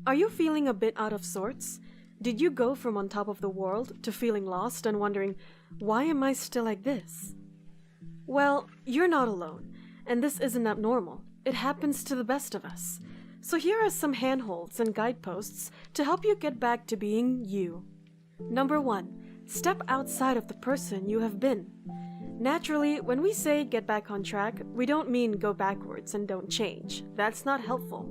Are you feeling a bit out of sorts? Did you go from on top of the world to feeling lost and wondering, why am I still like this? Well, you're not alone, and this isn't abnormal. It happens to the best of us. So here are some handholds and guideposts to help you get back to being you. Number 1. Step outside of the person you have been. Naturally, when we say get back on track, we don't mean go backwards and don't change. That's not helpful.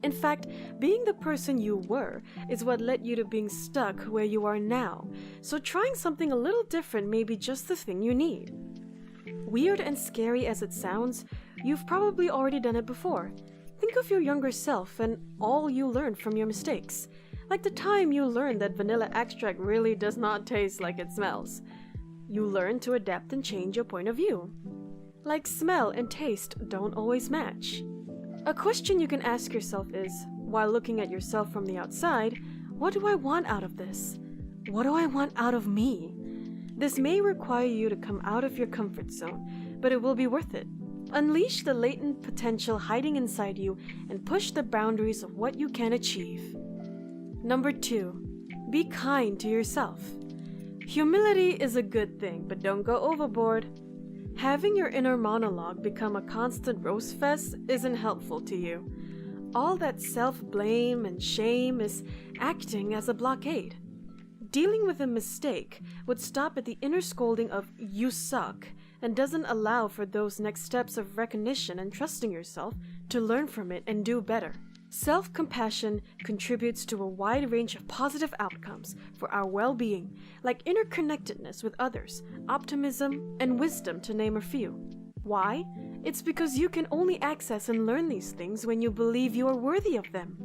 In fact, being the person you were is what led you to being stuck where you are now, so trying something a little different may be just the thing you need. Weird and scary as it sounds, you've probably already done it before. Think of your younger self and all you learned from your mistakes. Like the time you learned that vanilla extract really does not taste like it smells. You learn to adapt and change your point of view. Like smell and taste don't always match. A question you can ask yourself is, while looking at yourself from the outside, what do I want out of this? What do I want out of me? This may require you to come out of your comfort zone, but it will be worth it. Unleash the latent potential hiding inside you and push the boundaries of what you can achieve. Number 2. Be kind to yourself. Humility is a good thing, but don't go overboard. Having your inner monologue become a constant roast fest isn't helpful to you. All that self-blame and shame is acting as a blockade. Dealing with a mistake would stop at the inner scolding of "you suck" and doesn't allow for those next steps of recognition and trusting yourself to learn from it and do better. Self-compassion contributes to a wide range of positive outcomes for our well-being, like interconnectedness with others, optimism, and wisdom, to name a few. Why? It's because you can only access and learn these things when you believe you are worthy of them.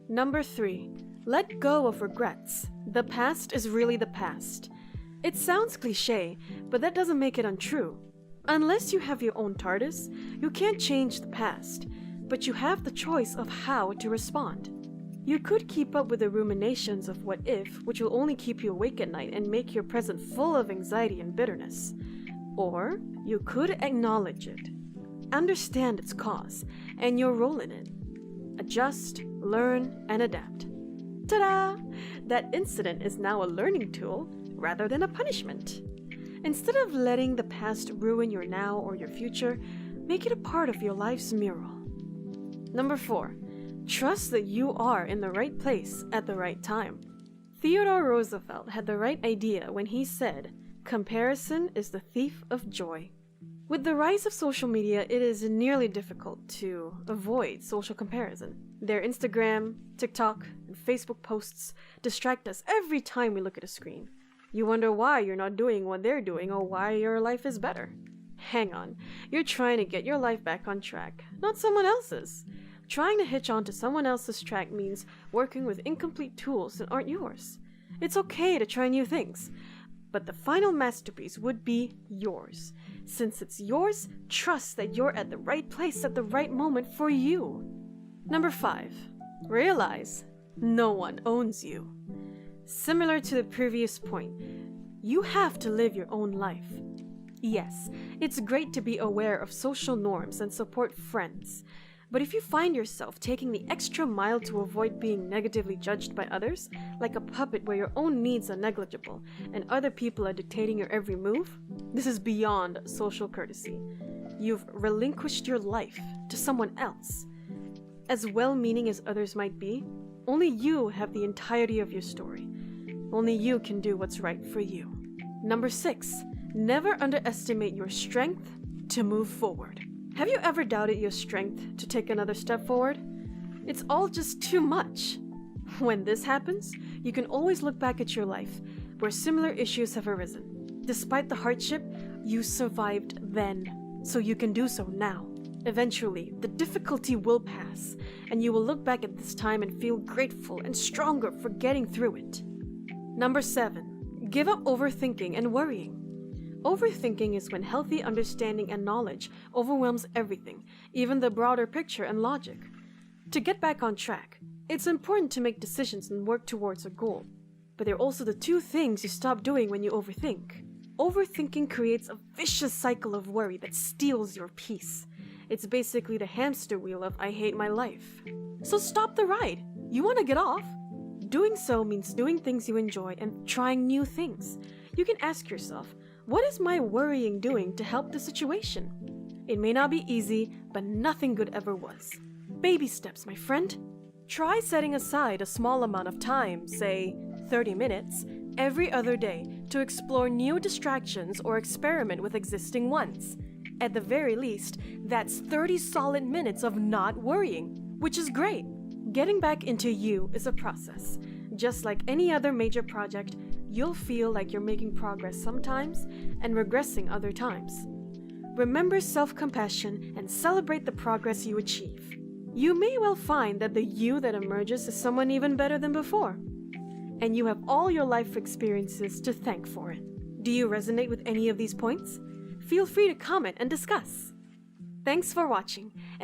Number 3. Let go of regrets. The past is really the past. It sounds cliché, but that doesn't make it untrue. Unless you have your own TARDIS, you can't change the past, but you have the choice of how to respond. You could keep up with the ruminations of what if, which will only keep you awake at night and make your present full of anxiety and bitterness. Or you could acknowledge it, understand its cause, and your role in it. Adjust, learn, and adapt. Ta-da! That incident is now a learning tool rather than a punishment. Instead of letting the past ruin your now or your future, make it a part of your life's mural. Number 4. Trust that you are in the right place at the right time. Theodore Roosevelt had the right idea when he said, "Comparison is the thief of joy." With the rise of social media, it is nearly difficult to avoid social comparison. Their Instagram, TikTok, and Facebook posts distract us every time we look at a screen. You wonder why you're not doing what they're doing or why your life is better. Hang on, you're trying to get your life back on track, not someone else's. Trying to hitch onto someone else's track means working with incomplete tools that aren't yours. It's okay to try new things, but the final masterpiece would be yours. Since it's yours, trust that you're at the right place at the right moment for you. Number 5. Realize no one owns you. Similar to the previous point, you have to live your own life. Yes, it's great to be aware of social norms and support friends, but if you find yourself taking the extra mile to avoid being negatively judged by others, like a puppet where your own needs are negligible and other people are dictating your every move, this is beyond social courtesy. You've relinquished your life to someone else. As well-meaning as others might be, only you have the entirety of your story. Only you can do what's right for you. Number 6. Never underestimate your strength to move forward. Have you ever doubted your strength to take another step forward? It's all just too much. When this happens, you can always look back at your life, where similar issues have arisen. Despite the hardship, you survived then, so you can do so now. Eventually, the difficulty will pass, and you will look back at this time and feel grateful and stronger for getting through it. Number 7. Give up overthinking and worrying. Overthinking is when healthy understanding and knowledge overwhelms everything, even the broader picture and logic. To get back on track, it's important to make decisions and work towards a goal. But there are also the 2 things you stop doing when you overthink. Overthinking creates a vicious cycle of worry that steals your peace. It's basically the hamster wheel of "I hate my life." So stop the ride. You want to get off? Doing so means doing things you enjoy and trying new things. You can ask yourself, what is my worrying doing to help the situation? It may not be easy, but nothing good ever was. Baby steps, my friend. Try setting aside a small amount of time, say 30 minutes, every other day to explore new distractions or experiment with existing ones. At the very least, that's 30 solid minutes of not worrying, which is great. Getting back into you is a process. Just like any other major project, you'll feel like you're making progress sometimes and regressing other times. Remember self-compassion and celebrate the progress you achieve. You may well find that the you that emerges is someone even better than before. And you have all your life experiences to thank for it. Do you resonate with any of these points? Feel free to comment and discuss. Thanks for watching.